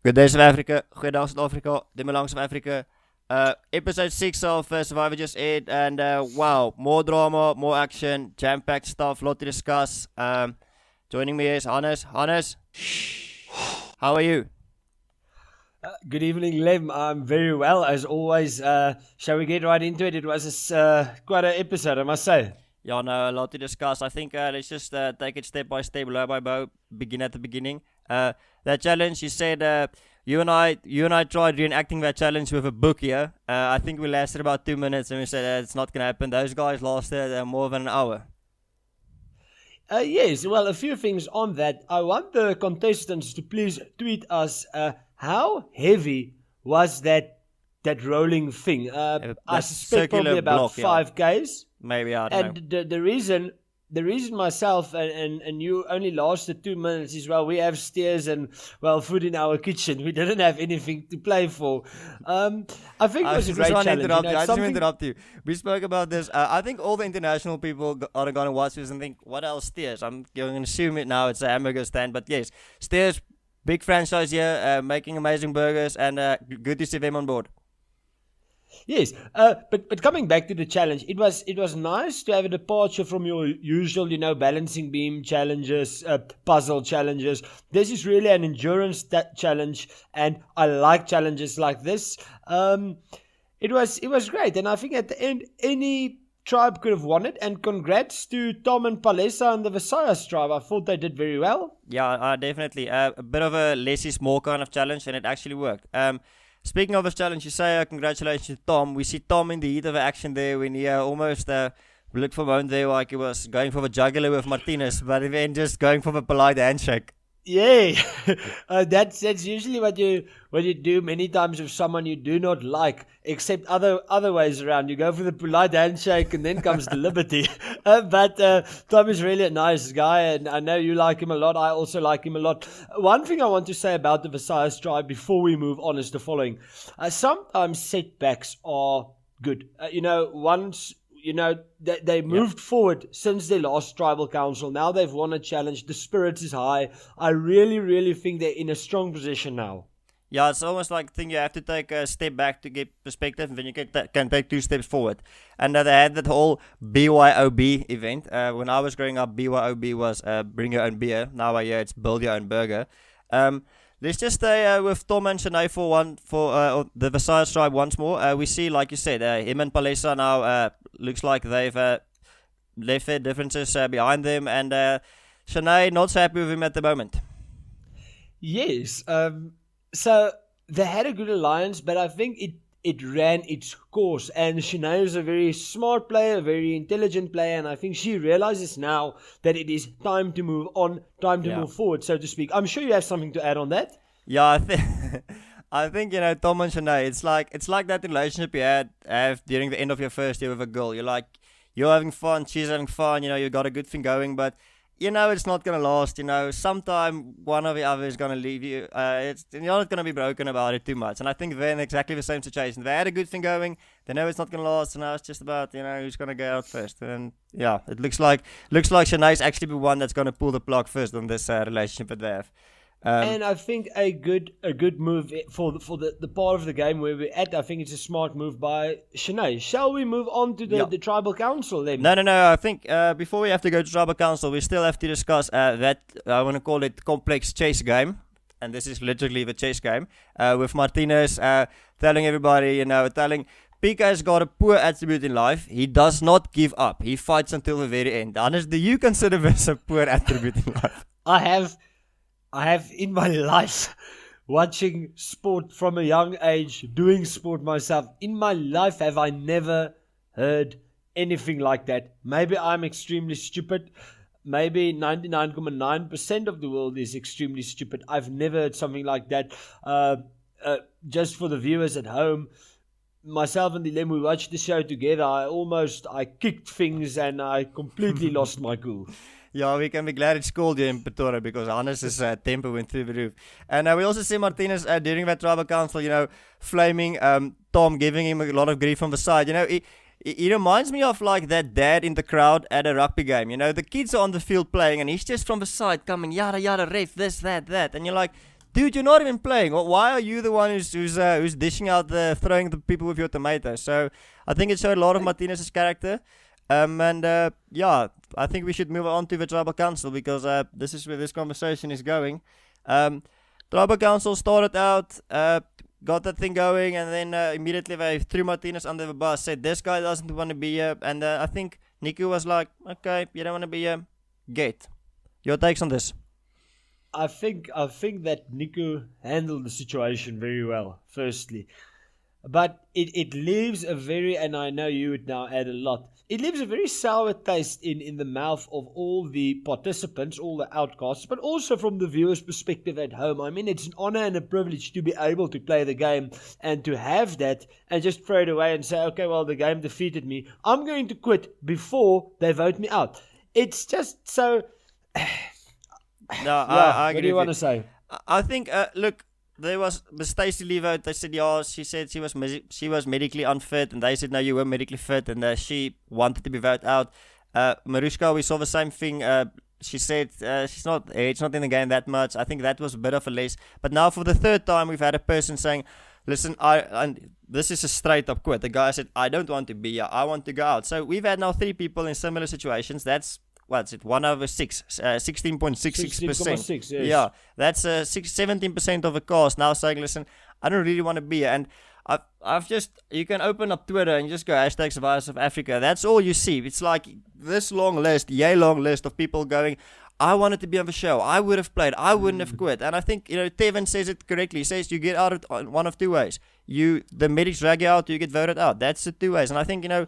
Good day, South Africa. Goeiedag, South Africa. Dit is South Africa. Episode 6 of Survivor just aired, and wow, more drama, more action, jam-packed stuff, lot to discuss. Joining me is Hannes. Hannes, how are you? Good evening, Lem. I'm very well, as always. Shall we get right into it? It was quite an episode, I must say. Yeah, no, a lot to discuss. I think let's just take it step by step, blow by blow, begin at the beginning. That challenge, you said you and I tried reenacting that challenge with a book here. I think we lasted about 2 minutes and we said it's not going to happen. Those guys lasted more than an hour. Yes, well, a few things on that. I want the contestants to please tweet us how heavy was that rolling thing. I suspect probably about 5 Ks. Maybe, I don't know. And the reason myself and you only lasted 2 minutes is, well, we have stairs and, well, food in our kitchen. We didn't have anything to play for. I think it was a great challenge. I just want to interrupt you. We spoke about this. I think all the international people are going to watch this and think, what else stairs? I'm going to assume it now. It's a hamburger stand. But yes, stairs, big franchise here, making amazing burgers, and good to see them on board. Yes, but coming back to the challenge, it was nice to have a departure from your usual, balancing beam challenges, puzzle challenges. This is really an endurance challenge, and I like challenges like this. It was great, and I think at the end, any tribe could have won it, and congrats to Tom and Palesa and the SurvivorSA tribe. I thought they did very well. Yeah, definitely. A bit of a less is more kind of challenge, and it actually worked. Speaking of this challenge, you say congratulations to Tom. We see Tom in the heat of action there when he almost looked for a moment there like he was going for the jugular with Martinez, but then just going for the polite handshake. Yeah, that's usually what you do many times with someone you do not like, except other ways around. You go for the polite handshake and then comes the liberty. But Tom is really a nice guy, and I know you like him a lot. I also like him a lot. One thing I want to say about the SurvivorSA tribe before we move on is the following. Sometimes setbacks are good. Once... they moved forward since their last tribal council. Now they've won a challenge. The spirits is high. I really, really think they're in a strong position now. Yeah, it's almost like I think you have to take a step back to get perspective, and then you can take 2 steps forward. And they had that whole BYOB event. When I was growing up, BYOB was bring your own beer. Now I hear it's build your own burger. Let's just stay with Tom and Shanae for the SurvivorSA tribe once more. We see, like you said, him and Palesa now looks like they've left their differences behind them, and Shanae not so happy with him at the moment. Yes, so they had a good alliance, but I think it ran its course, and Shanae is a very smart player, a very intelligent player, and I think she realizes now that it is time to move on, time to move forward, so to speak. I'm sure you have something to add on that. Yeah, I think Tom and Shanae, it's like that relationship you have during the end of your first year with a girl. You're having fun, she's having fun, you got a good thing going, but it's not going to last, sometime one or the other is going to leave you. You're not going to be broken about it too much. And I think they're in exactly the same situation. They had a good thing going, they know it's not going to last, and now it's just about, who's going to go out first. And yeah, it looks like Shanae's actually the one that's going to pull the plug first on this relationship that they have. And I think a good move for the part of the game where we're at. I think it's a smart move by Shanae. Shall we move on to the tribal council then? No. I think before we have to go to tribal council, we still have to discuss that I want to call it complex chase game, and this is literally the chase game with Martinez telling everybody, telling PK has got a poor attribute in life. He does not give up. He fights until the very end. Hannes, do you consider this a poor attribute in life? I have in my life, watching sport from a young age, doing sport myself, in my life have I never heard anything like that. Maybe I'm extremely stupid. Maybe 99.9% of the world is extremely stupid. I've never heard something like that. Just for the viewers at home, myself and Dilem, we watched the show together. I kicked things and I completely lost my cool. Yeah, we can be glad it's cold here in Pretoria because Hannes' temper went through the roof. And we also see Martinez during that tribal council, flaming Tom, giving him a lot of grief from the side. He reminds me of like that dad in the crowd at a rugby game. The kids are on the field playing and he's just from the side coming, yada, yada, ref, this, that. And you're like, dude, you're not even playing. Why are you the one who's dishing out throwing the people with your tomatoes? So I think it showed a lot of Martinez's character. Yeah, I think we should move on to the Tribal Council because this is where this conversation is going. Tribal Council started out, got that thing going, and then immediately they threw Martinez under the bus, said this guy doesn't want to be here, and I think Niku was like, okay, you don't want to be here, get. Your takes on this? I think that Niku handled the situation very well, firstly. But it leaves a very, and I know you would now add a lot, it leaves a very sour taste in the mouth of all the participants, all the outcasts, but also from the viewer's perspective at home. I mean, it's an honor and a privilege to be able to play the game and to have that and just throw it away and say, okay, well, the game defeated me. I'm going to quit before they vote me out. It's just so... No, I agree. What do you want to say? I think, look, there was the Stacey Lee vote. They said, yeah, she said she was medically unfit, and they said, no, you were medically fit, and she wanted to be voted out. Marushka, we saw the same thing. She said it's not in the game that much. I think that was a bit of a less. But now for the third time, we've had a person saying, listen, and this is a straight up quit. The guy said, I don't want to be here. I want to go out. So we've had now 3 people in similar situations. That's, what's it, 1 over 6, 16.66%. 16.6, yes. Yeah, that's 17% of the cast now saying, listen, I don't really want to be here. And I've just, you can open up Twitter and just go #SurvivorSA Africa. That's all you see. It's like this long list, long list of people going, I wanted to be on the show. I would have played. I wouldn't have quit. And I think, Tevin says it correctly. He says you get out of one of 2 ways. The medics drag you out, you get voted out. That's the 2 ways. And I think, a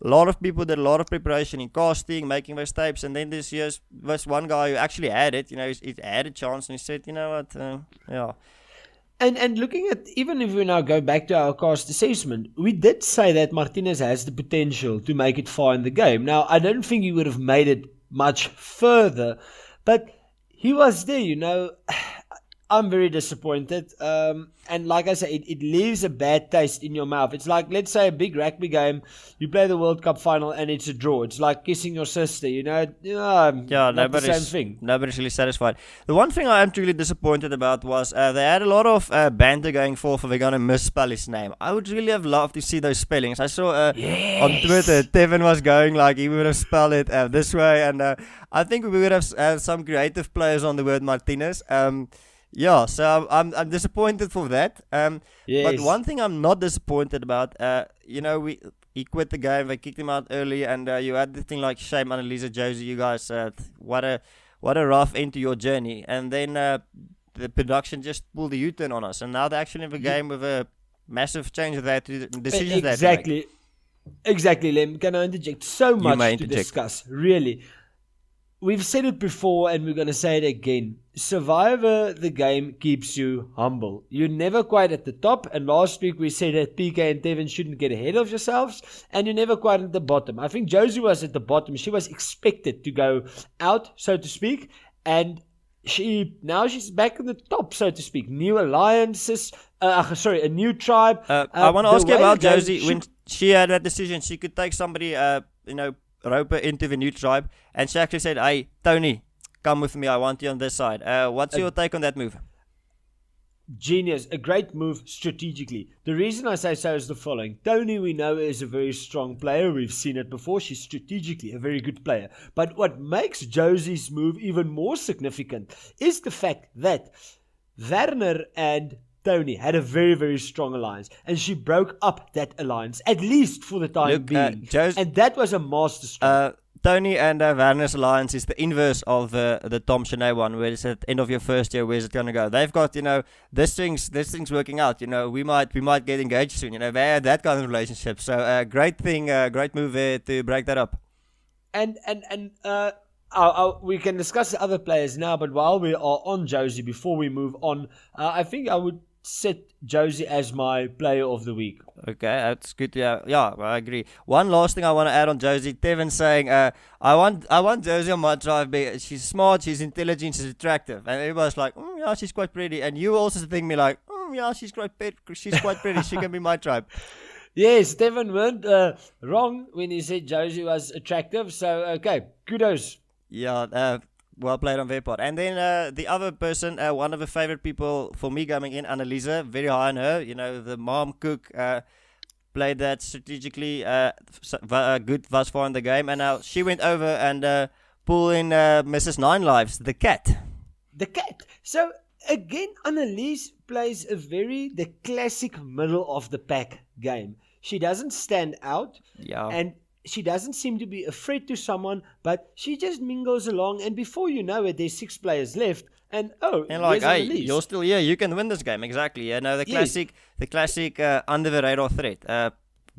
lot of people did a lot of preparation in casting, making those tapes, and then this year's was one guy who actually had it. He had a chance, and he said, you know what, yeah. And looking at, even if we now go back to our cast assessment, we did say that Martinez has the potential to make it far in the game. Now, I don't think he would have made it much further, but he was there, I'm very disappointed. And like I say, it leaves a bad taste in your mouth. It's like, let's say a big rugby game, you play the World Cup final and it's a draw. It's like kissing your sister, not the same thing. Nobody's really satisfied. The one thing I am truly disappointed about was they had a lot of banter going forth, they're going to misspell his name. I would really have loved to see those spellings. I saw on Twitter, Tevin was going like he would have spelled it this way, and I think we would have some creative players on the word Martinez. Yeah, so I'm disappointed for that. But one thing I'm not disappointed about, he quit the game, they kicked him out early, and you had the thing like, shame, Annalisa, Josie, you guys, what a rough end to your journey. And then the production just pulled a U-turn on us, and now they're actually in the game with a massive change of that decisions. Exactly, Lem. Can I interject? So much to discuss, really. We've said it before and we're going to say it again. Survivor, the game, keeps you humble. You're never quite at the top. And last week we said that PK and Tevin shouldn't get ahead of yourselves. And you're never quite at the bottom. I think Josie was at the bottom. She was expected to go out, so to speak. And now she's back in the top, so to speak. New alliances. A new tribe. I want to ask you about Josie. When she had that decision, she could take somebody, Roper into the new tribe, and she actually said, hey, Tony, come with me, I want you on this side. What's your take on that move? Genius, a great move strategically. The reason I say so is the following. Tony, we know, is a very strong player. We've seen it before. She's strategically a very good player. But what makes Josie's move even more significant is the fact that Werner and Tony had a very, very strong alliance, and she broke up that alliance, at least for the time being. And that was a masterstroke. Tony and Werner's alliance is the inverse of the Tom Shanae one, where it's at the end of your first year, where's it going to go? They've got, this thing's working out, we might get engaged soon, they had that kind of relationship. So great move there to break that up. And we can discuss the other players now, but while we are on Josie, before we move on, I think I would set Josie as my player of the week. Okay, that's good. Yeah, I agree. One last thing I want to add on Josie. Tevin saying, I want Josie on my tribe. She's smart, she's intelligent, she's attractive. And everybody's like, yeah, she's quite pretty. And you also think me like, yeah, she's quite pretty. She can be my tribe. Yes, Tevin weren't wrong when he said Josie was attractive. So, okay, kudos. Yeah, Well played on their part. And then the other person, one of the favorite people for me coming in, Annalisa, very high on her. You know, the mom cook played that strategically good thus far in the game. And now she went over and pulled in Mrs. Nine Lives, the cat. The cat. So again, Annalise plays the classic middle of the pack game. She doesn't stand out. Yeah. And she doesn't seem to be a threat to someone, but she just mingles along, and before you know it, there's 6 players left, and like, hey, you're still here, you can win this game, exactly. You know, the classic under the radar threat.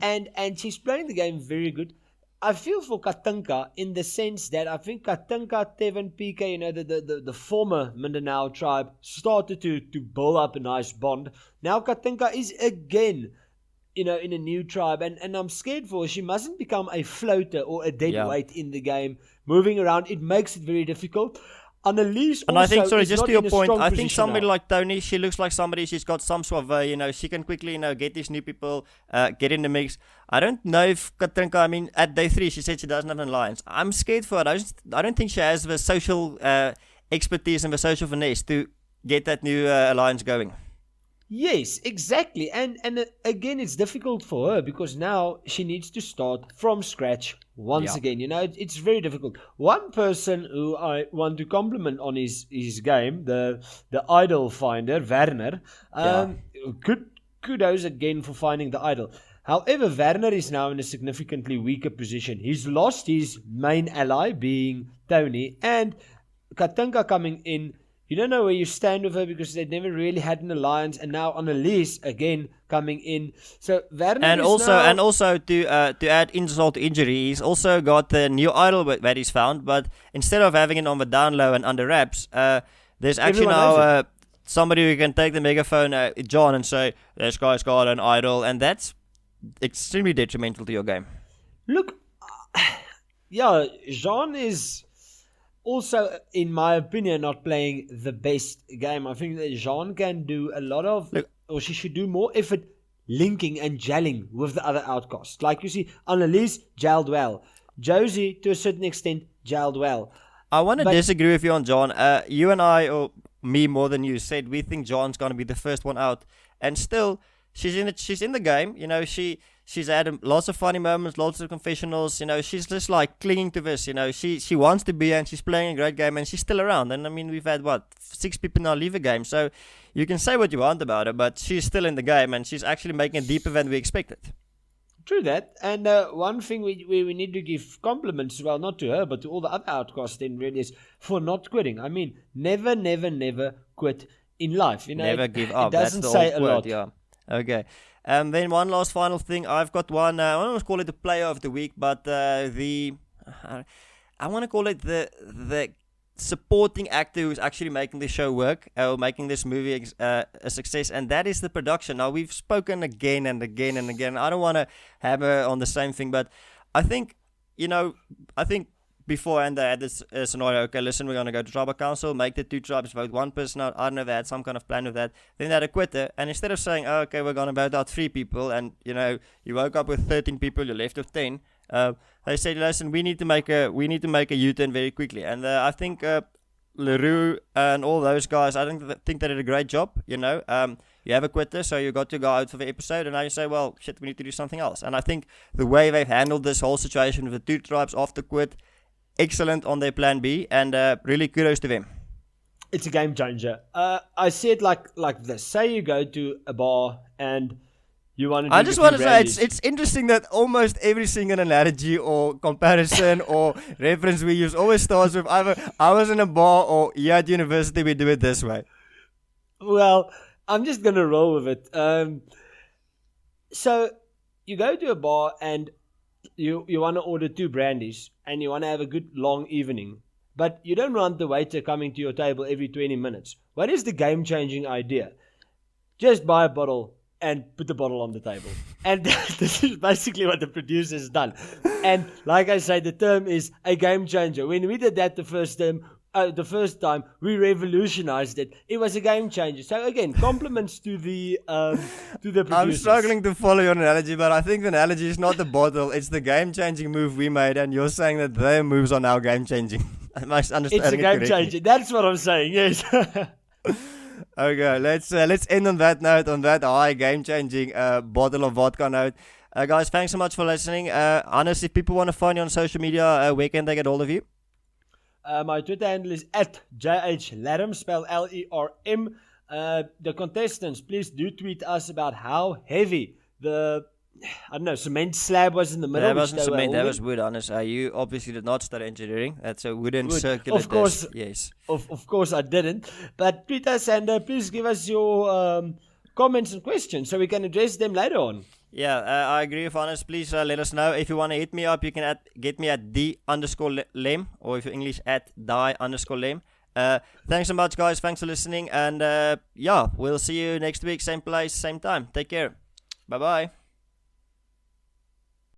And she's playing the game very good. I feel for Katinka in the sense that I think Katinka, Tevin, PK, you know, the former Mindanao tribe started to build up a nice bond. Now Katinka is again, you know, in a new tribe, and I'm scared for her. She mustn't become a floater or a dead weight in the game. Moving around, it makes it very difficult. Annalise and also I think, sorry, just to your point, I think somebody now. like Tony, she looks like somebody, she's got some suave, you know, she can quickly, you know, get these new people, get in the mix. I don't know if Katrinka, I mean, at day 3, she said she doesn't have an alliance. I'm scared for her. I don't think she has the social expertise and the social finesse to get that new alliance going. Yes, exactly. And again, it's difficult for her because now she needs to start from scratch once again. You know, it's very difficult. One person who I want to compliment on his game, the idol finder, Werner, kudos again for finding the idol. However, Werner is now in a significantly weaker position. He's lost his main ally, being Tony, and Katinka coming in. You don't know where you stand with her because they never really had an alliance, and now Annalise again coming in. So Werner and also to add insult to injury, he's also got the new idol that he's found. But instead of having it on the down low and under wraps, there's actually now somebody who can take the megaphone, John, and say, "This guy's got an idol," and that's extremely detrimental to your game. Look, yeah, Jean is also, in my opinion, not playing the best game. I think that Jean can do a lot of, or she should do more effort linking and gelling with the other outcasts. Like you see, Annalise gelled well. Josie, to a certain extent, gelled well. I want to disagree with you on John. You and I, or me more than you, said we think John's going to be the first one out. And still, she's in the game. You know, she's had lots of funny moments, lots of confessionals. You know, she's just like clinging to this. You know, she wants to be, and she's playing a great game, and she's still around. And I mean, we've had 6 people now leave the game. So you can say what you want about her, but she's still in the game, and she's actually making it deeper than we expected. True that. And one thing we need to give compliments, well, not to her, but to all the other outcasts then really is for not quitting. I mean, never, never, never quit in life. You know, never give up. It doesn't That's the say old a word, lot. Yeah. Okay. Then one last final thing. I've got one. I don't want to call it the player of the week, but I want to call it the supporting actor who's actually making this show work, or making this movie a success, and that is the production. Now, we've spoken again and again and again. I don't want to hammer on the same thing, but I think, beforehand they had this scenario, okay, listen, we're going to go to tribal council, make the 2 tribes vote 1 person out. I don't know if they had some kind of plan with that. Then they had a quitter, and instead of saying, oh, okay, we're going to vote out 3 people, and, you know, you woke up with 13 people, you're left with 10, they said, listen, we need to make a U-turn very quickly. And I think LaRue and all those guys, I think they did a great job. You know, you have a quitter, so you got to go out for the episode, and now you say, well, shit, we need to do something else. And I think the way they've handled this whole situation with the 2 tribes after quit, excellent on their plan B, and really kudos to them. It's a game changer. I see it like this. Say you go to a bar and you want to. I just want to say it's interesting that almost every single analogy or comparison or reference we use always starts with either I was in a bar or yeah, at university we do it this way. Well, I'm just gonna roll with it. So you go to a bar and you want to order 2 brandies and you want to have a good long evening, but you don't want the waiter coming to your table every 20 minutes. What is the game-changing idea? Just buy a bottle and put the bottle on the table. And this is basically what the producer's done. And like I say, the term is a game changer. When we did that the first time, we revolutionized it. It was a game changer. So again, compliments to the producers. I'm struggling to follow your analogy, but I think the analogy is not the bottle. It's the game-changing move we made, and you're saying that their moves are now game-changing. Am I It's a understanding it game correctly? changer. That's what I'm saying. Yes. Okay, let's end on that note, on that high game-changing bottle of vodka note. Guys, thanks so much for listening. Hannes, if people want to find you on social media, where can they get hold of you? My Twitter handle is at JHLerm, spelled Lerm. The contestants, please do tweet us about how heavy the, I don't know, cement slab was in the middle. That wasn't which they were cement, that holding. was wood, Hannes. You obviously did not study engineering. That's a wooden Wood. circular Of course. disc. Yes. Of course I didn't. But tweet us and please give us your comments and questions so we can address them later on. Yeah, I agree with Hannes. Please let us know. If you want to hit me up, you can get me at D_Lem, or if you're English, at die_Lem. Thanks so much, guys. Thanks for listening. And yeah, we'll see you next week. Same place, same time. Take care. Bye-bye.